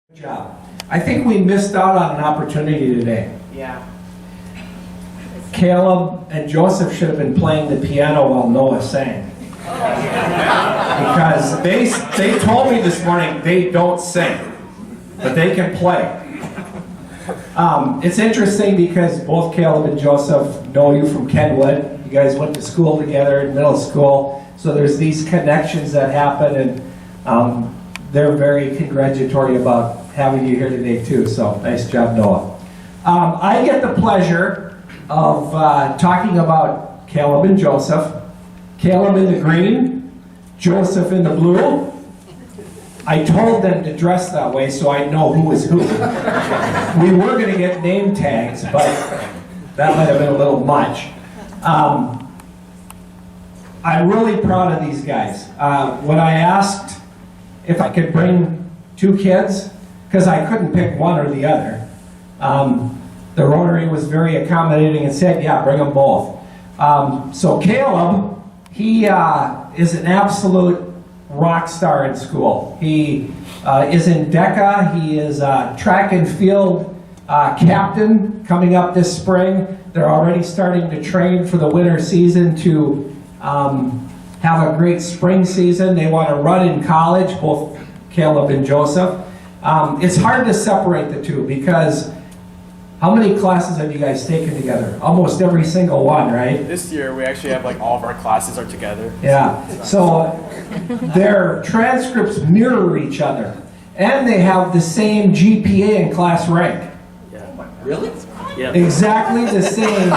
Good job. I think we missed out on an opportunity today. Yeah. Caleb and Joseph should have been playing the piano while Noah sang. Because they told me this morning they don't sing, but they can play. It's interesting because both Caleb and Joseph know you from Kenwood. You guys went to school together in middle school, so there's these connections that happen, and they're very congratulatory about having you here today too, so nice job, Noah. I get the pleasure of talking about Caleb and Joseph. Caleb in the green, Joseph in the blue. I told them to dress that way so I know who is who. We were going to get name tags, but that might have been a little much. I'm really proud of these guys. When I asked if I could bring two kids, because I couldn't pick one or the other, the Rotary was very accommodating and said, yeah, bring them both. So Caleb, he is an absolute rock star in school. He is in DECA. He is track and field captain coming up this spring. They're already starting to train for the winter season to have a great spring season. They want to run in college, both Caleb and Joseph. It's hard to separate the two because how many classes have you guys taken together? Almost every single one, right? This year we actually have like all of our classes are together. Yeah, so their transcripts mirror each other and they have the same GPA and class rank. Yeah. Really? Yeah. Exactly the same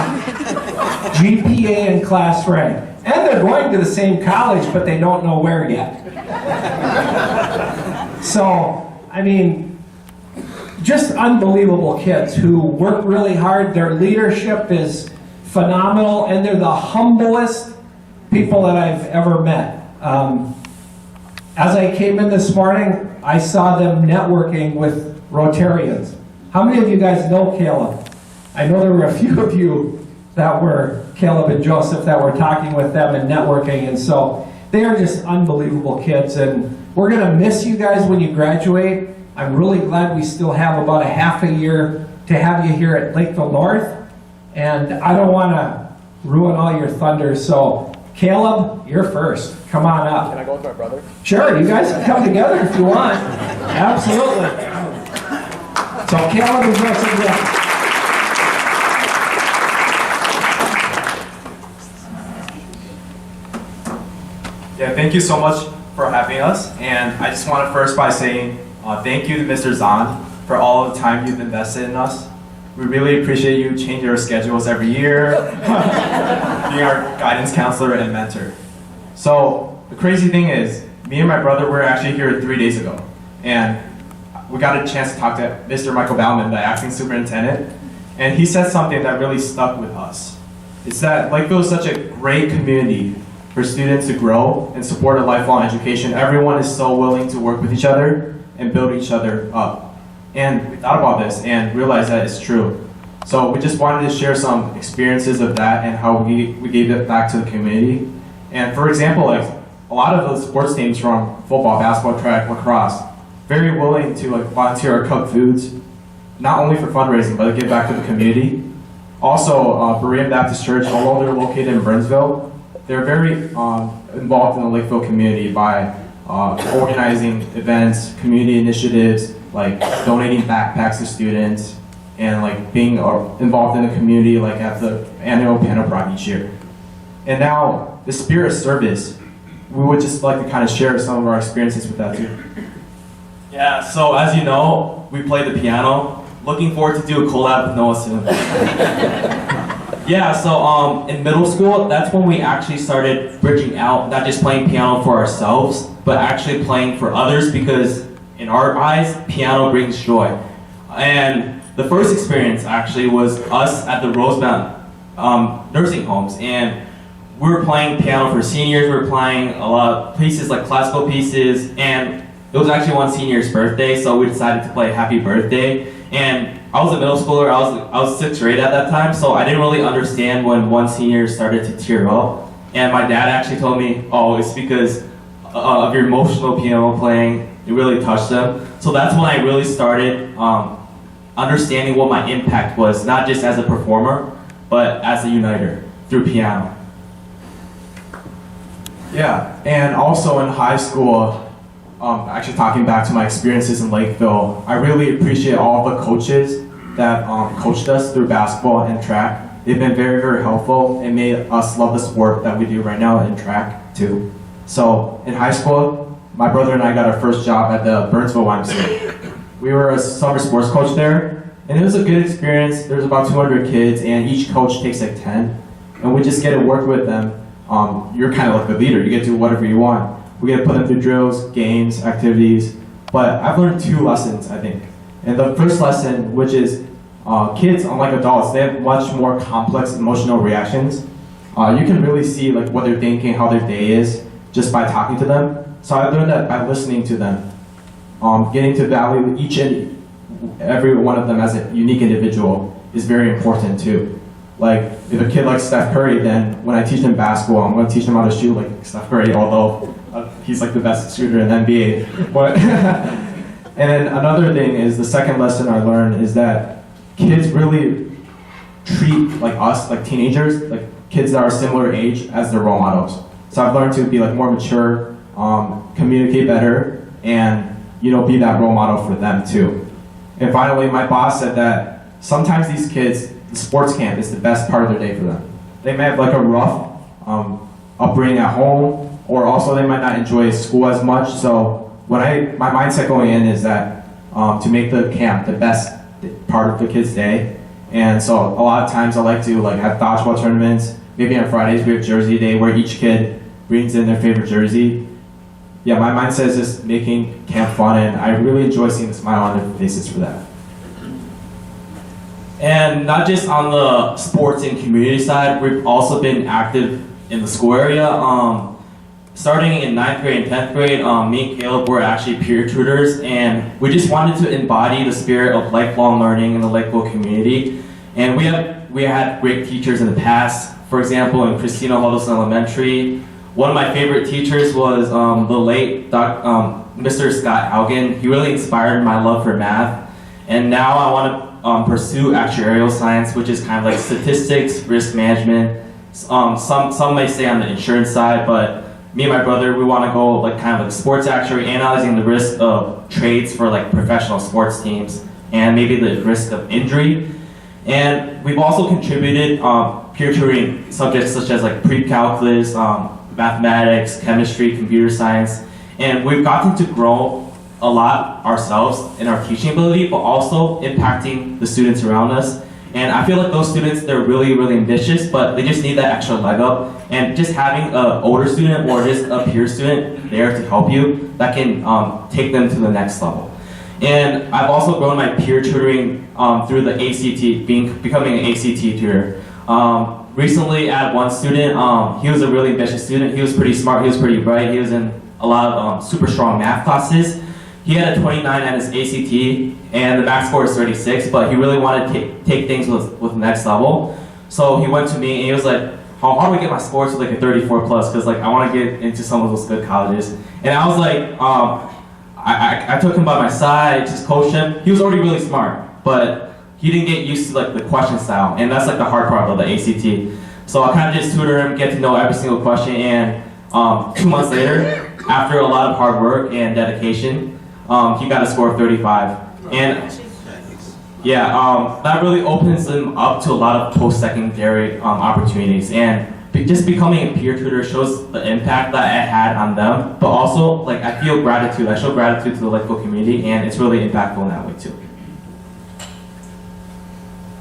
GPA and class rank. And they're going to the same college, but they don't know where yet. So, I mean, just unbelievable kids who work really hard. Their leadership is phenomenal, and they're the humblest people that I've ever met. As I came in this morning, I saw them networking with Rotarians. How many of you guys know Caleb? I know there were a few of you that were Caleb and Joseph that were talking with them and networking, and so they are just unbelievable kids, and we're going to miss you guys when you graduate. I'm really glad we still have about a half a year to have you here at Lakeville North, and I don't want to ruin all your thunder, so Caleb, you're first. Come on up. Can I go with my brother? Sure, you guys can come together if you want. Absolutely. So Caleb and Joseph, yeah. Yeah, thank you so much for having us, and I just want to first by saying thank you to Mr. Zahn for all of the time you've invested in us. We really appreciate you changing our schedules every year, being our guidance counselor and mentor. So the crazy thing is, me and my brother were actually here 3 days ago, and we got a chance to talk to Mr. Michael Bauman, the acting superintendent, and he said something that really stuck with us. It's that Lakeville is such a great community for students to grow and support a lifelong education. Everyone is so willing to work with each other and build each other up. And we thought about this and realized that it's true. So we just wanted to share some experiences of that and how we gave it back to the community. And for example, like a lot of the sports teams from football, basketball, track, lacrosse, very willing to like volunteer or cook foods, not only for fundraising, but to give back to the community. Also, Berean Baptist Church, although they're located in Burnsville, they're very involved in the Lakeville community by organizing events, community initiatives, like donating backpacks to students, and like being involved in the community, like at the annual piano pride each year. And now, the spirit of service, we would just like to kind of share some of our experiences with that too. Yeah, so as you know, we play the piano. Looking forward to do a collab with Noah soon. Yeah, so in middle school, that's when we actually started bridging out, not just playing piano for ourselves, but actually playing for others, because in our eyes, piano brings joy. And the first experience actually was us at the Rosemount nursing homes, and we were playing piano for seniors. We were playing a lot of pieces like classical pieces, and it was actually one senior's birthday, so we decided to play Happy Birthday. And I was a middle schooler, I was 6th grade at that time, so I didn't really understand when one senior started to tear up. And my dad actually told me, oh, it's because of your emotional piano playing. it really touched them. So that's when I really started understanding what my impact was, not just as a performer, but as a uniter through piano. Yeah, and also in high school, actually talking back to my experiences in Lakeville, I really appreciate all the coaches that coached us through basketball and track. They've been very, very helpful and made us love the sport that we do right now in track too. So in high school, my brother and I got our first job at the Burnsville YMCA. We were a summer sports coach there, and it was a good experience. There's about 200 kids, and each coach takes like 10, and we just get to work with them. You're kind of like the leader. You get to do whatever you want. We get to put them through drills, games, activities. But I've learned 2 lessons, I think. And the first lesson, which is kids, unlike adults, they have much more complex emotional reactions. You can really see like what they're thinking, how their day is, just by talking to them. So I learned that by listening to them. Getting to value each and every one of them as a unique individual is very important too. Like, if a kid likes Steph Curry, then when I teach them basketball, I'm going to teach them how to shoot like Steph Curry, although he's like the best shooter in the NBA. But and then another thing is, the second lesson I learned is that kids really treat like us, like teenagers, like kids that are similar age as their role models. So I've learned to be like more mature, communicate better, and be that role model for them too. And finally, my boss said that sometimes these kids, the sports camp is the best part of their day for them. They may have like a rough upbringing at home, or also they might not enjoy school as much. So my mindset going in is that to make the camp the best part of the kid's day. And so a lot of times I like to have dodgeball tournaments. Maybe on Fridays we have jersey day where each kid brings in their favorite jersey. Yeah, my mindset is just making camp fun, and I really enjoy seeing the smile on their faces for that. And not just on the sports and community side, we've also been active in the school area. Starting in 9th grade and 10th grade, me and Caleb were actually peer tutors, and we just wanted to embody the spirit of lifelong learning in the Lakeville community. And we had great teachers in the past. For example, in Christina Huddleston Elementary, one of my favorite teachers was the late Mr. Scott Haugen. He really inspired my love for math. And now I want to pursue actuarial science, which is kind of like statistics, risk management. Some may say on the insurance side, but me and my brother, we want to go kind of like sports actuary, analyzing the risk of trades for professional sports teams and maybe the risk of injury. And we've also contributed peer tutoring subjects such as pre-calculus, mathematics, chemistry, computer science, and we've gotten to grow a lot ourselves in our teaching ability, but also impacting the students around us. And I feel like those students, they're really, really ambitious, but they just need that extra leg up. And just having an older student or just a peer student there to help you, that can take them to the next level. And I've also grown my peer tutoring through the ACT, becoming an ACT tutor. Recently, I had one student, he was a really ambitious student. He was pretty smart, he was pretty bright, he was in a lot of super strong math classes. He had a 29 at his ACT, and the max score is 36, but he really wanted to take things with the next level. So he went to me, and he was like, how do we get my scores to a 34 plus? Because I want to get into some of those good colleges. And I was like, I took him by my side, just coached him. He was already really smart, but he didn't get used to the question style, and that's the hard part of the ACT. So I kind of just tutor him, get to know every single question, and 2 months later, after a lot of hard work and dedication, he got a score of 35. And yeah, that really opens him up to a lot of post-secondary opportunities. And just becoming a peer tutor shows the impact that I had on them, but also I feel gratitude. I show gratitude to the Lakeville community, and it's really impactful in that way too.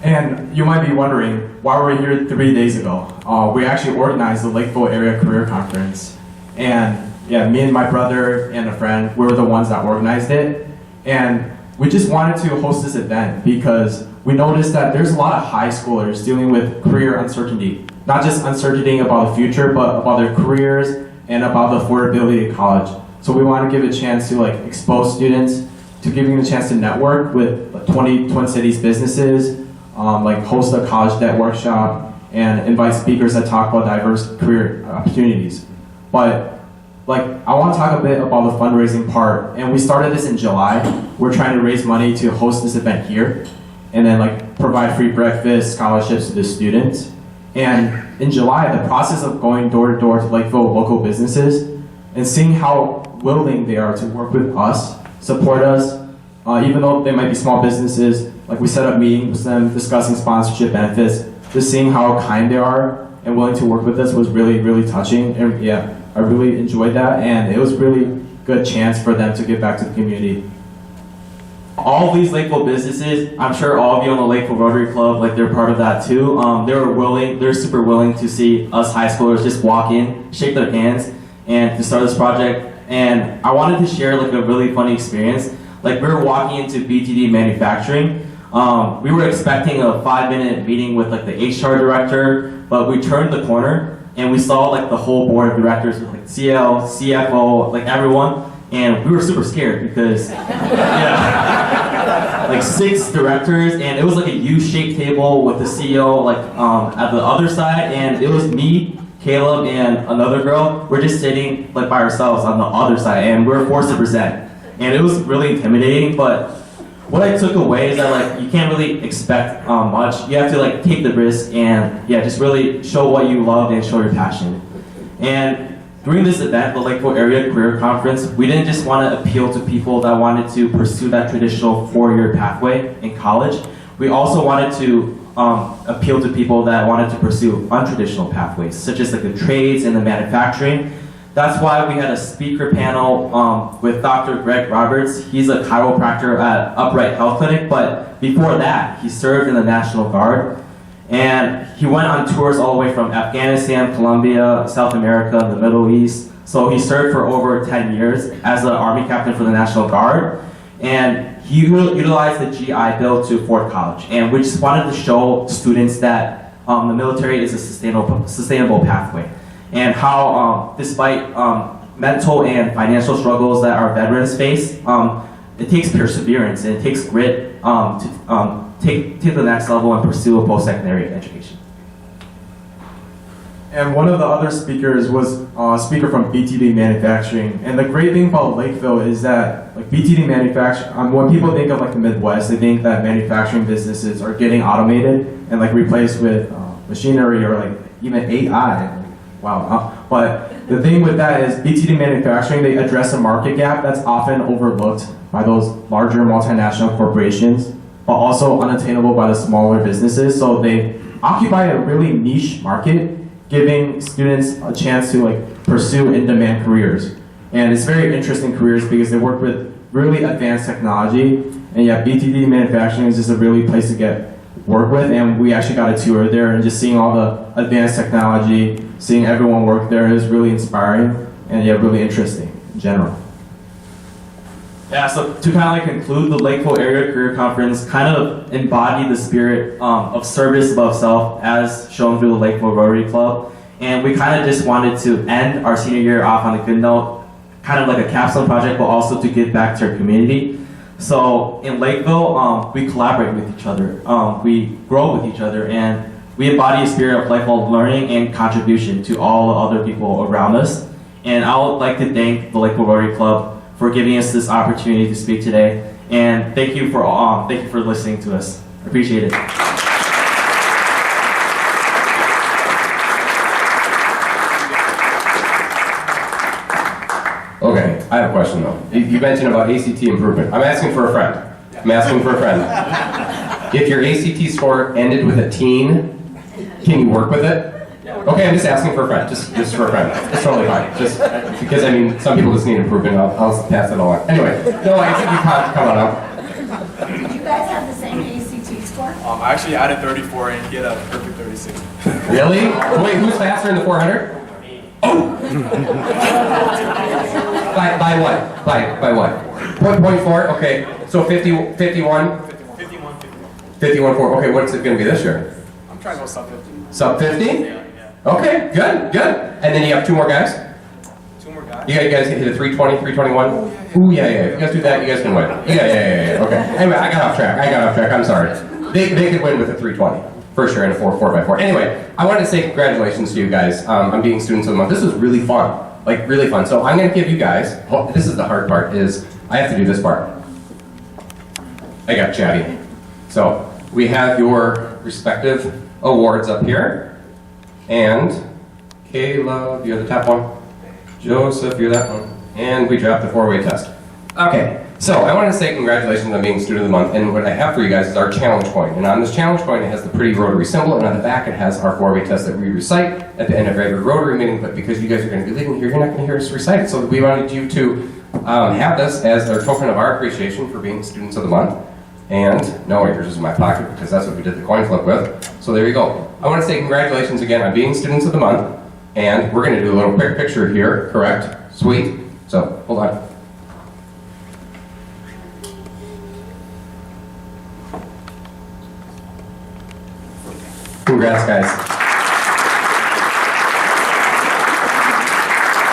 And you might be wondering why we're here 3 days ago. We actually organized the Lakeville Area Career Conference. And yeah, me and my brother and a friend, we were the ones that organized it. And we just wanted to host this event because we noticed that there's a lot of high schoolers dealing with career uncertainty. Not just uncertainty about the future, but about their careers and about the affordability of college. So we want to give a chance to expose students, to giving them a chance to network with 20 Twin Cities businesses, host a college debt workshop, and invite speakers that talk about diverse career opportunities. But like, I want to talk a bit about the fundraising part. And we started this in July. We're trying to raise money to host this event here, and then like provide free breakfast, scholarships to the students. And in July, the process of going door to door to Lakeville local businesses and seeing how willing they are to work with us, support us, even though they might be small businesses, like we set up meetings with them, discussing sponsorship benefits, just seeing how kind they are and willing to work with us was really, really touching. And yeah, I really enjoyed that, and it was really good chance for them to give back to the community. All of these Lakeville businesses, I'm sure all of you on the Lakeville Rotary Club, like they're part of that too. They're super willing to see us high schoolers just walk in, shake their hands, and to start this project. And I wanted to share like a really funny experience. Like we were walking into BTD Manufacturing. We were expecting a 5-minute meeting with like the HR director, but we turned the corner and we saw like the whole board of directors with like CL, CFO, like everyone. And we were super scared because, yeah, like 6 directors, and it was like a U-shaped table with the CEO like at the other side, and it was me, Caleb, and another girl. We're just sitting like by ourselves on the other side, and we were forced to present. And it was really intimidating, but what I took away is that like you can't really expect much. You have to like take the risk and yeah, just really show what you love and show your passion. And during this event, the Lakeville Area Career Conference, we didn't just want to appeal to people that wanted to pursue that traditional 4-year pathway in college. We also wanted to appeal to people that wanted to pursue untraditional pathways, such as like the trades and the manufacturing. That's why we had a speaker panel with Dr. Greg Roberts. He's a chiropractor at Upright Health Clinic, but before that, he served in the National Guard. And he went on tours all the way from Afghanistan, Colombia, South America, the Middle East. So he served for over 10 years as an Army captain for the National Guard. And he utilized the GI Bill to Ford College. And we just wanted to show students that the military is a sustainable pathway. And how, despite mental and financial struggles that our veterans face, it takes perseverance and it takes grit to take the next level and pursue a post-secondary education. And one of the other speakers was a speaker from BTD Manufacturing. And the great thing about Lakeville is that like BTD Manufacturing, when people think of like the Midwest, they think that manufacturing businesses are getting automated and like replaced with machinery or like even AI. Wow. But the thing with that is BTD Manufacturing, they address a market gap that's often overlooked by those larger multinational corporations, but also unattainable by the smaller businesses. So they occupy a really niche market, giving students a chance to like pursue in-demand careers. And it's very interesting careers because they work with really advanced technology. And yeah, BTD Manufacturing is just a really place to get work with. And we actually got a tour there, and just seeing all the advanced technology, seeing everyone work there is really inspiring and yeah, really interesting in general. Yeah, so to kind of like conclude, the Lakeville Area Career Conference kind of embodied the spirit of service above self as shown through the Lakeville Rotary Club. And we kind of just wanted to end our senior year off on a good note, kind of like a capstone project, but also to give back to our community. So in Lakeville, we collaborate with each other, we grow with each other, and we embody a spirit of lifelong learning and contribution to all the other people around us. And I would like to thank the Lakeville Rotary Club for giving us this opportunity to speak today. And thank you for listening to us. I appreciate it. Okay, I have a question though. You mentioned about ACT improvement. I'm asking for a friend. If your ACT score ended with a teen, can you work with it? Okay, I'm just asking for a friend. Just for a friend. It's totally fine. Just because, I mean, some people just need improvement. I'll pass it along. Anyway, no, I think you come on up. Do you guys have the same ACT score? I actually added 34 and he had a perfect 36. Really? Wait, who's faster in the 400? Oh! by what? By what? 0.4? Okay, so 51? 51.4. Okay, what's it going to be this year? I'm trying to go sub 50. Sub 50? Yeah. Okay, good. And then you have 2 more guys? 2 more guys? You guys hit a 320, 321? Ooh, yeah. If you guys do that, you guys can win. Yeah. Okay. Anyway, I got off track. I'm sorry. They could win with a 320. For sure, in a 4x4. Anyway, I wanted to say congratulations to you guys on being Students of the Month. This was really fun. like really fun. So I'm gonna give you guys, well, this is the hard part, is I have to do this part. I got chatty. So we have your respective awards up here. And Kayla, you're the top one. Joseph, you're that one. And we dropped the 4-way test. Okay, so I want to say congratulations on being Student of the Month, and what I have for you guys is our challenge coin. And on this challenge coin, it has the pretty Rotary symbol, and on the back it has our 4-way test that we recite at the end of every Rotary meeting, but because you guys are going to be leaving here, you're not going to hear us recite it, so we wanted you to have this as a token of our appreciation for being Students of the Month. And no, yours is in my pocket, because that's what we did the coin flip with. So there you go. I want to say congratulations again on being Students of the Month, and we're going to do a little quick picture here, correct? Sweet. So, hold on. Congrats, guys.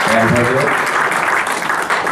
Madam President.